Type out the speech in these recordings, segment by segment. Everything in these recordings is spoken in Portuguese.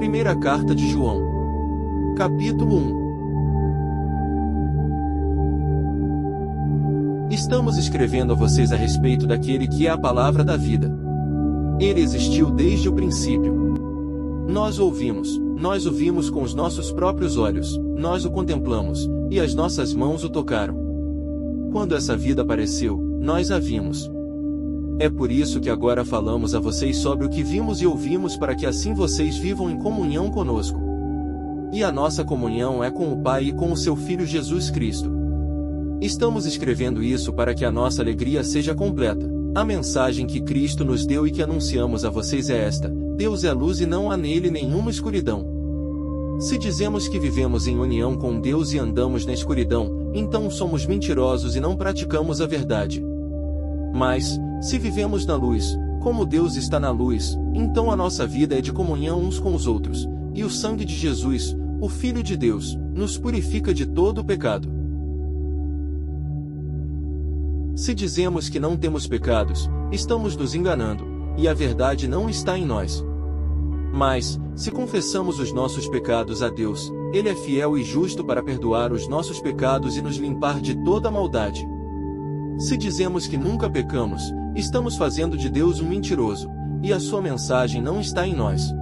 Primeira Carta de João. Capítulo 1. Estamos escrevendo a vocês a respeito daquele que é a palavra da vida. Ele existiu desde o princípio. Nós o vimos com os nossos próprios olhos, nós o contemplamos, e as nossas mãos o tocaram. Quando essa vida apareceu, nós a vimos. É por isso que agora falamos a vocês sobre o que vimos e ouvimos, para que assim vocês vivam em comunhão conosco. E a nossa comunhão é com o Pai e com o seu Filho Jesus Cristo. Estamos escrevendo isso para que a nossa alegria seja completa. A mensagem que Cristo nos deu e que anunciamos a vocês é esta: Deus é luz e não há nele nenhuma escuridão. Se dizemos que vivemos em união com Deus e andamos na escuridão, então somos mentirosos e não praticamos a verdade. Mas, se vivemos na luz, como Deus está na luz, então a nossa vida é de comunhão uns com os outros, e o sangue de Jesus, o Filho de Deus, nos purifica de todo o pecado. Se dizemos que não temos pecados, estamos nos enganando, e a verdade não está em nós. Mas, se confessamos os nossos pecados a Deus, Ele é fiel e justo para perdoar os nossos pecados e nos limpar de toda maldade. Se dizemos que nunca pecamos, estamos fazendo de Deus um mentiroso, e a sua mensagem não está em nós.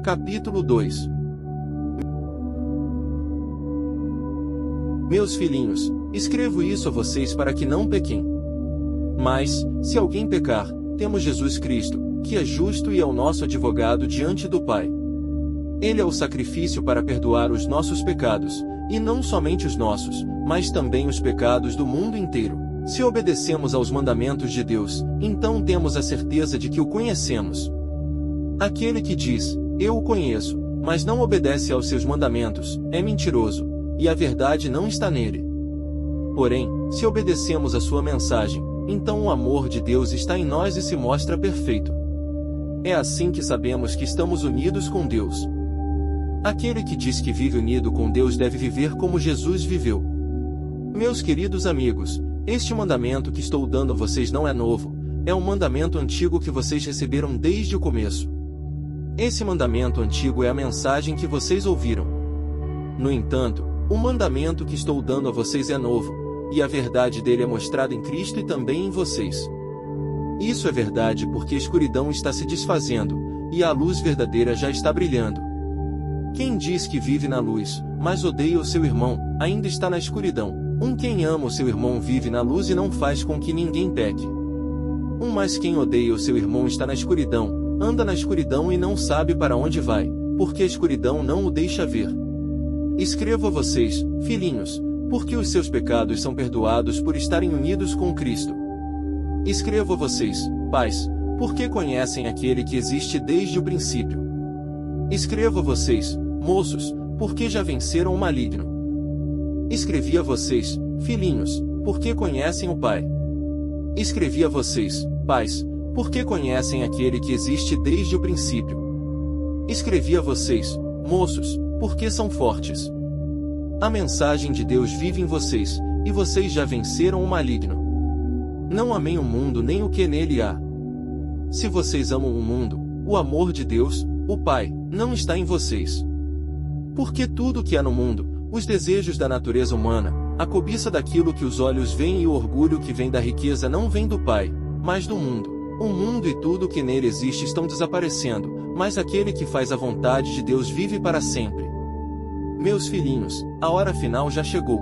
Capítulo 2. Meus filhinhos, escrevo isso a vocês para que não pequem. Mas, se alguém pecar, temos Jesus Cristo, que é justo e é o nosso advogado diante do Pai. Ele é o sacrifício para perdoar os nossos pecados, e não somente os nossos, mas também os pecados do mundo inteiro. Se obedecemos aos mandamentos de Deus, então temos a certeza de que o conhecemos. Aquele que diz, eu o conheço, mas não obedece aos seus mandamentos, é mentiroso, e a verdade não está nele. Porém, se obedecemos a sua mensagem, então o amor de Deus está em nós e se mostra perfeito. É assim que sabemos que estamos unidos com Deus. Aquele que diz que vive unido com Deus deve viver como Jesus viveu. Meus queridos amigos, este mandamento que estou dando a vocês não é novo, é um mandamento antigo que vocês receberam desde o começo. Esse mandamento antigo é a mensagem que vocês ouviram. No entanto, o mandamento que estou dando a vocês é novo, e a verdade dele é mostrada em Cristo e também em vocês. Isso é verdade porque a escuridão está se desfazendo, e a luz verdadeira já está brilhando. Quem diz que vive na luz, mas odeia o seu irmão, ainda está na escuridão. Quem ama o seu irmão vive na luz e não faz com que ninguém peque. Mas quem odeia o seu irmão está na escuridão, anda na escuridão e não sabe para onde vai, porque a escuridão não o deixa ver. Escrevo a vocês, filhinhos, porque os seus pecados são perdoados por estarem unidos com Cristo. Escrevo a vocês, pais, porque conhecem aquele que existe desde o princípio. Escrevo a vocês, moços, porque já venceram o maligno. Escrevi a vocês, filhinhos, porque conhecem o Pai. Escrevi a vocês, pais, porque conhecem aquele que existe desde o princípio. Escrevi a vocês, moços, porque são fortes. A mensagem de Deus vive em vocês, e vocês já venceram o maligno. Não amem o mundo nem o que nele há. Se vocês amam o mundo, o amor de Deus, o Pai, não está em vocês. Porque tudo o que há no mundo, os desejos da natureza humana, a cobiça daquilo que os olhos veem e o orgulho que vem da riqueza não vem do Pai, mas do mundo. O mundo e tudo o que nele existe estão desaparecendo, mas aquele que faz a vontade de Deus vive para sempre. Meus filhinhos, a hora final já chegou.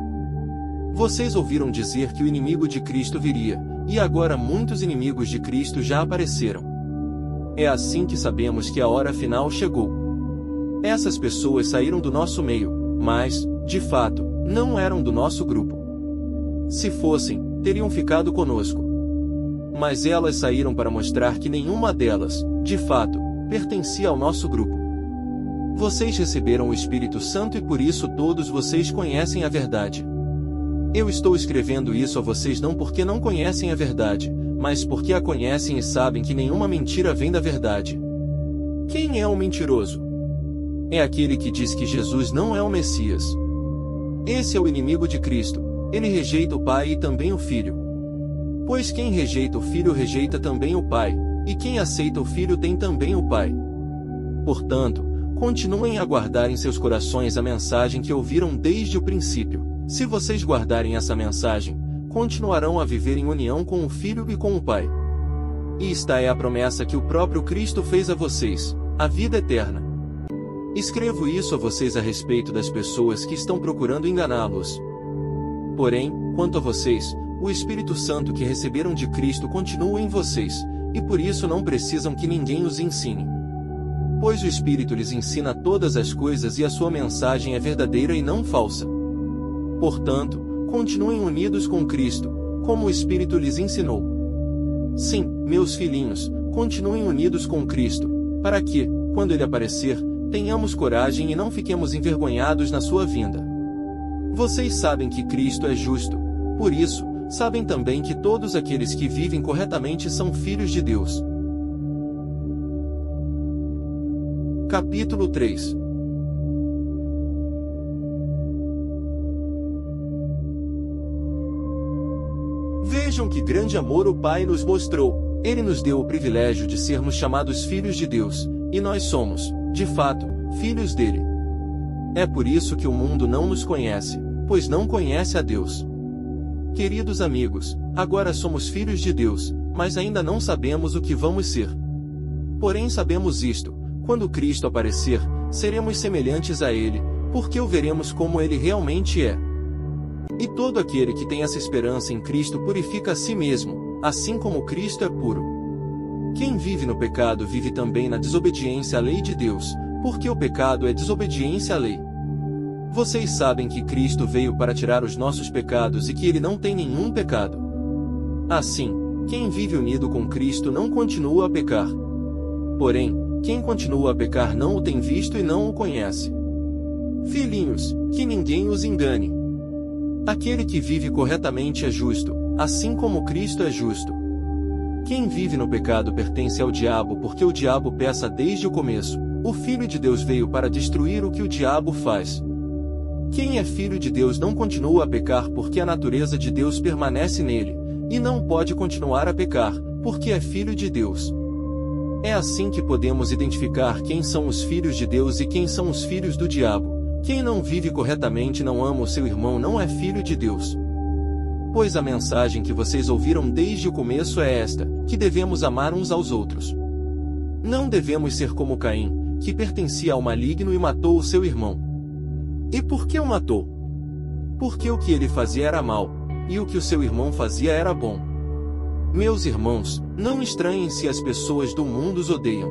Vocês ouviram dizer que o inimigo de Cristo viria, e agora muitos inimigos de Cristo já apareceram. É assim que sabemos que a hora final chegou. Essas pessoas saíram do nosso meio, mas, de fato, não eram do nosso grupo. Se fossem, teriam ficado conosco. Mas elas saíram para mostrar que nenhuma delas, de fato, pertencia ao nosso grupo. Vocês receberam o Espírito Santo e por isso todos vocês conhecem a verdade. Eu estou escrevendo isso a vocês não porque não conhecem a verdade, mas porque a conhecem e sabem que nenhuma mentira vem da verdade. Quem é o mentiroso? É aquele que diz que Jesus não é o Messias. Esse é o inimigo de Cristo, ele rejeita o Pai e também o Filho. Pois quem rejeita o Filho rejeita também o Pai, e quem aceita o Filho tem também o Pai. Portanto, continuem a guardar em seus corações a mensagem que ouviram desde o princípio. Se vocês guardarem essa mensagem, continuarão a viver em união com o Filho e com o Pai. E esta é a promessa que o próprio Cristo fez a vocês, a vida eterna. Escrevo isso a vocês a respeito das pessoas que estão procurando enganá-los. Porém, quanto a vocês, o Espírito Santo que receberam de Cristo continua em vocês, e por isso não precisam que ninguém os ensine. Pois o Espírito lhes ensina todas as coisas e a sua mensagem é verdadeira e não falsa. Portanto, continuem unidos com Cristo, como o Espírito lhes ensinou. Sim, meus filhinhos, continuem unidos com Cristo, para que, quando Ele aparecer, tenhamos coragem e não fiquemos envergonhados na sua vinda. Vocês sabem que Cristo é justo, por isso, sabem também que todos aqueles que vivem corretamente são filhos de Deus. Capítulo 3. Vejam que grande amor o Pai nos mostrou. Ele nos deu o privilégio de sermos chamados filhos de Deus, e nós somos, de fato, filhos dele. É por isso que o mundo não nos conhece, pois não conhece a Deus. Queridos amigos, agora somos filhos de Deus, mas ainda não sabemos o que vamos ser. Porém sabemos isto: quando Cristo aparecer, seremos semelhantes a Ele, porque o veremos como Ele realmente é. E todo aquele que tem essa esperança em Cristo purifica a si mesmo, assim como Cristo é puro. Quem vive no pecado vive também na desobediência à lei de Deus, porque o pecado é desobediência à lei. Vocês sabem que Cristo veio para tirar os nossos pecados e que Ele não tem nenhum pecado. Assim, quem vive unido com Cristo não continua a pecar. Porém, quem continua a pecar não o tem visto e não o conhece. Filhinhos, que ninguém os engane. Aquele que vive corretamente é justo, assim como Cristo é justo. Quem vive no pecado pertence ao diabo, porque o diabo peca desde o começo. O Filho de Deus veio para destruir o que o diabo faz. Quem é filho de Deus não continua a pecar, porque a natureza de Deus permanece nele, e não pode continuar a pecar, porque é filho de Deus. É assim que podemos identificar quem são os filhos de Deus e quem são os filhos do diabo. Quem não vive corretamente e não ama o seu irmão não é filho de Deus. Pois a mensagem que vocês ouviram desde o começo é esta, que devemos amar uns aos outros. Não devemos ser como Caim, que pertencia ao maligno e matou o seu irmão. E por que o matou? Porque o que ele fazia era mal, e o que o seu irmão fazia era bom. Meus irmãos, não estranhem se as pessoas do mundo os odeiam.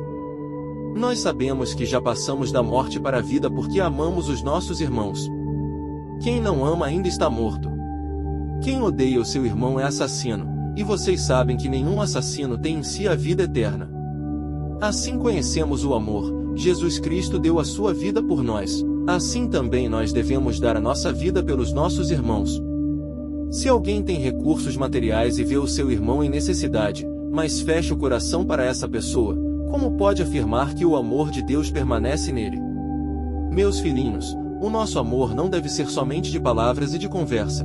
Nós sabemos que já passamos da morte para a vida porque amamos os nossos irmãos. Quem não ama ainda está morto. Quem odeia o seu irmão é assassino, e vocês sabem que nenhum assassino tem em si a vida eterna. Assim conhecemos o amor: Jesus Cristo deu a sua vida por nós. Assim também nós devemos dar a nossa vida pelos nossos irmãos. Se alguém tem recursos materiais e vê o seu irmão em necessidade, mas fecha o coração para essa pessoa, como pode afirmar que o amor de Deus permanece nele? Meus filhinhos, o nosso amor não deve ser somente de palavras e de conversa.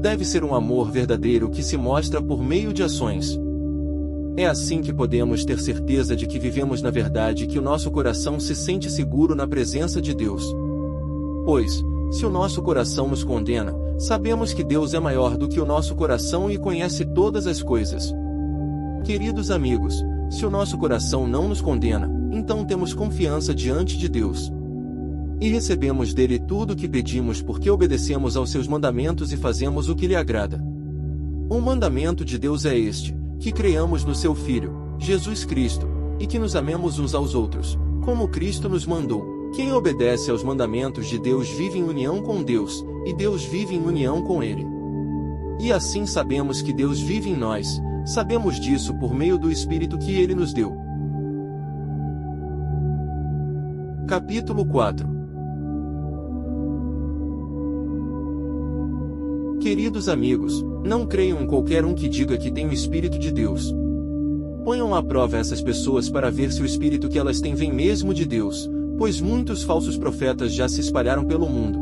Deve ser um amor verdadeiro que se mostra por meio de ações. É assim que podemos ter certeza de que vivemos na verdade e que o nosso coração se sente seguro na presença de Deus. Pois, se o nosso coração nos condena, sabemos que Deus é maior do que o nosso coração e conhece todas as coisas. Queridos amigos, se o nosso coração não nos condena, então temos confiança diante de Deus. E recebemos dele tudo o que pedimos porque obedecemos aos seus mandamentos e fazemos o que lhe agrada. O mandamento de Deus é este: que creiamos no seu Filho, Jesus Cristo, e que nos amemos uns aos outros, como Cristo nos mandou. Quem obedece aos mandamentos de Deus vive em união com Deus, e Deus vive em união com ele. E assim sabemos que Deus vive em nós. Sabemos disso por meio do Espírito que Ele nos deu. Capítulo 4. Queridos amigos, não creiam em qualquer um que diga que tem o Espírito de Deus. Ponham à prova essas pessoas para ver se o Espírito que elas têm vem mesmo de Deus, pois muitos falsos profetas já se espalharam pelo mundo.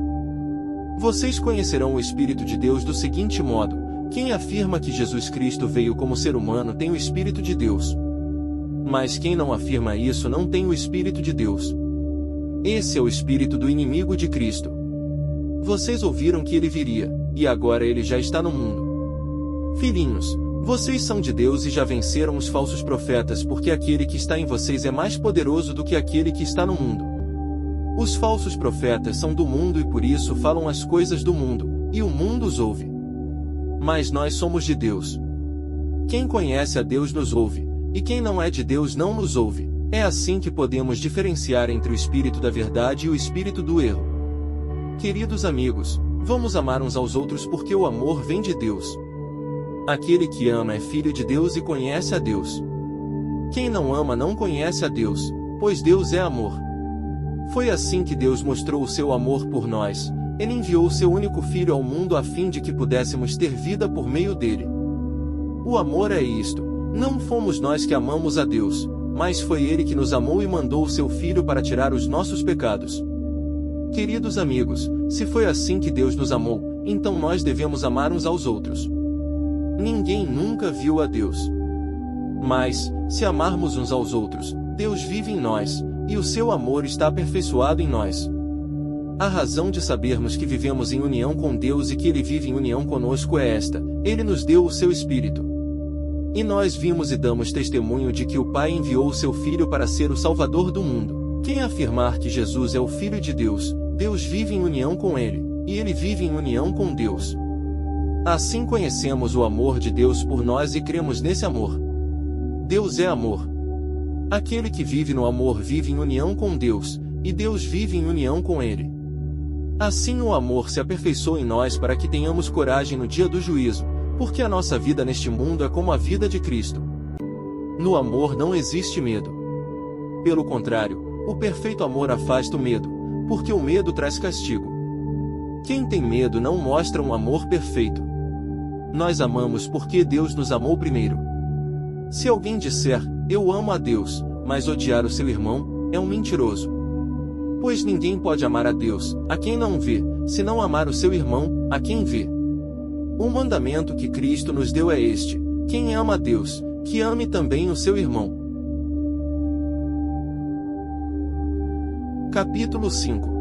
Vocês conhecerão o Espírito de Deus do seguinte modo: quem afirma que Jesus Cristo veio como ser humano tem o Espírito de Deus. Mas quem não afirma isso não tem o Espírito de Deus. Esse é o espírito do inimigo de Cristo. Vocês ouviram que ele viria, e agora ele já está no mundo. Filhinhos, vocês são de Deus e já venceram os falsos profetas, porque aquele que está em vocês é mais poderoso do que aquele que está no mundo. Os falsos profetas são do mundo e por isso falam as coisas do mundo, e o mundo os ouve. Mas nós somos de Deus. Quem conhece a Deus nos ouve, e quem não é de Deus não nos ouve. É assim que podemos diferenciar entre o espírito da verdade e o espírito do erro. Queridos amigos, vamos amar uns aos outros porque o amor vem de Deus. Aquele que ama é filho de Deus e conhece a Deus. Quem não ama não conhece a Deus, pois Deus é amor. Foi assim que Deus mostrou o seu amor por nós. Ele enviou o seu único filho ao mundo a fim de que pudéssemos ter vida por meio dele. O amor é isto: não fomos nós que amamos a Deus, mas foi ele que nos amou e mandou o seu filho para tirar os nossos pecados. Queridos amigos, se foi assim que Deus nos amou, então nós devemos amar uns aos outros. Ninguém nunca viu a Deus. Mas, se amarmos uns aos outros, Deus vive em nós, e o seu amor está aperfeiçoado em nós. A razão de sabermos que vivemos em união com Deus e que Ele vive em união conosco é esta: Ele nos deu o seu Espírito. E nós vimos e damos testemunho de que o Pai enviou o seu Filho para ser o Salvador do mundo. Quem afirmar que Jesus é o Filho de Deus, Deus vive em união com Ele, e Ele vive em união com Deus. Assim conhecemos o amor de Deus por nós e cremos nesse amor. Deus é amor. Aquele que vive no amor vive em união com Deus, e Deus vive em união com Ele. Assim o amor se aperfeiçoa em nós para que tenhamos coragem no dia do juízo, porque a nossa vida neste mundo é como a vida de Cristo. No amor não existe medo. Pelo contrário, o perfeito amor afasta o medo, porque o medo traz castigo. Quem tem medo não mostra um amor perfeito. Nós amamos porque Deus nos amou primeiro. Se alguém disser, eu amo a Deus, mas odiar o seu irmão, é um mentiroso. Pois ninguém pode amar a Deus, a quem não vê, se não amar o seu irmão, a quem vê. O mandamento que Cristo nos deu é este: quem ama a Deus, que ame também o seu irmão. Capítulo 5.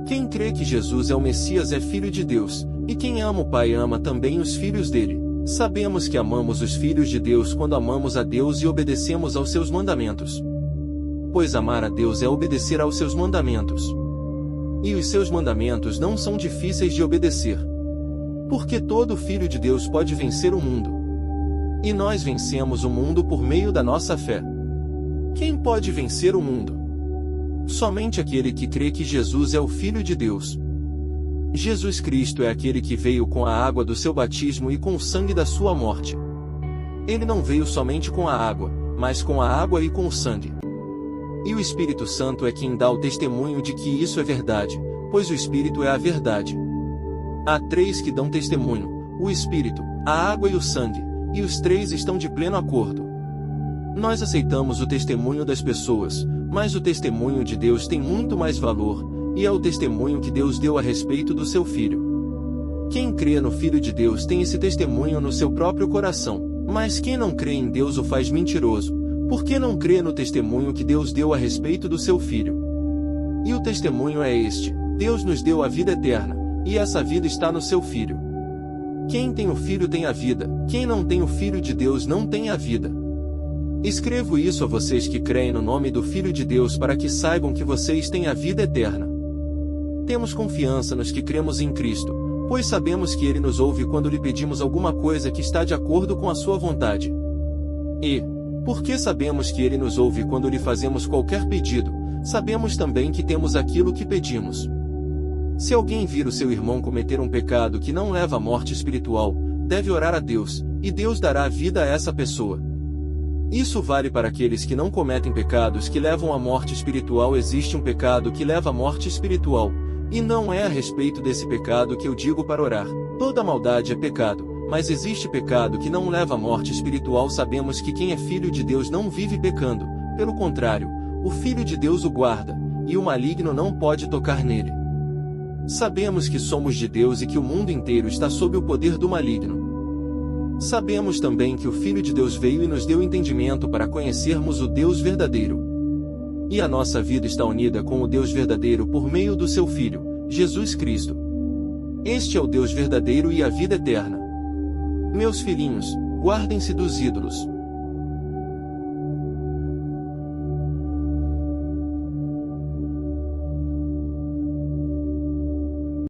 Quem crê que Jesus é o Messias é filho de Deus, e quem ama o Pai ama também os filhos dele. Sabemos que amamos os filhos de Deus quando amamos a Deus e obedecemos aos seus mandamentos. Pois amar a Deus é obedecer aos seus mandamentos. E os seus mandamentos não são difíceis de obedecer. Porque todo filho de Deus pode vencer o mundo. E nós vencemos o mundo por meio da nossa fé. Quem pode vencer o mundo? Somente aquele que crê que Jesus é o Filho de Deus. Jesus Cristo é aquele que veio com a água do seu batismo e com o sangue da sua morte. Ele não veio somente com a água, mas com a água e com o sangue. E o Espírito Santo é quem dá o testemunho de que isso é verdade, pois o Espírito é a verdade. Há três que dão testemunho: o Espírito, a água e o sangue, e os três estão de pleno acordo. Nós aceitamos o testemunho das pessoas, mas o testemunho de Deus tem muito mais valor, e é o testemunho que Deus deu a respeito do seu Filho. Quem crê no Filho de Deus tem esse testemunho no seu próprio coração, mas quem não crê em Deus o faz mentiroso, porque não crê no testemunho que Deus deu a respeito do seu Filho. E o testemunho é este: Deus nos deu a vida eterna, e essa vida está no seu Filho. Quem tem o Filho tem a vida, quem não tem o Filho de Deus não tem a vida. Escrevo isso a vocês que creem no nome do Filho de Deus para que saibam que vocês têm a vida eterna. Temos confiança nos que cremos em Cristo, pois sabemos que Ele nos ouve quando lhe pedimos alguma coisa que está de acordo com a sua vontade. E, porque sabemos que Ele nos ouve quando lhe fazemos qualquer pedido, sabemos também que temos aquilo que pedimos. Se alguém vir o seu irmão cometer um pecado que não leva à morte espiritual, deve orar a Deus, e Deus dará vida a essa pessoa. Isso vale para aqueles que não cometem pecados que levam à morte espiritual. Existe um pecado que leva à morte espiritual, e não é a respeito desse pecado que eu digo para orar. Toda maldade é pecado, mas existe pecado que não leva à morte espiritual. Sabemos que quem é filho de Deus não vive pecando, pelo contrário, o Filho de Deus o guarda, e o maligno não pode tocar nele. Sabemos que somos de Deus e que o mundo inteiro está sob o poder do maligno. Sabemos também que o Filho de Deus veio e nos deu entendimento para conhecermos o Deus verdadeiro. E a nossa vida está unida com o Deus verdadeiro por meio do seu Filho, Jesus Cristo. Este é o Deus verdadeiro e a vida eterna. Meus filhinhos, guardem-se dos ídolos.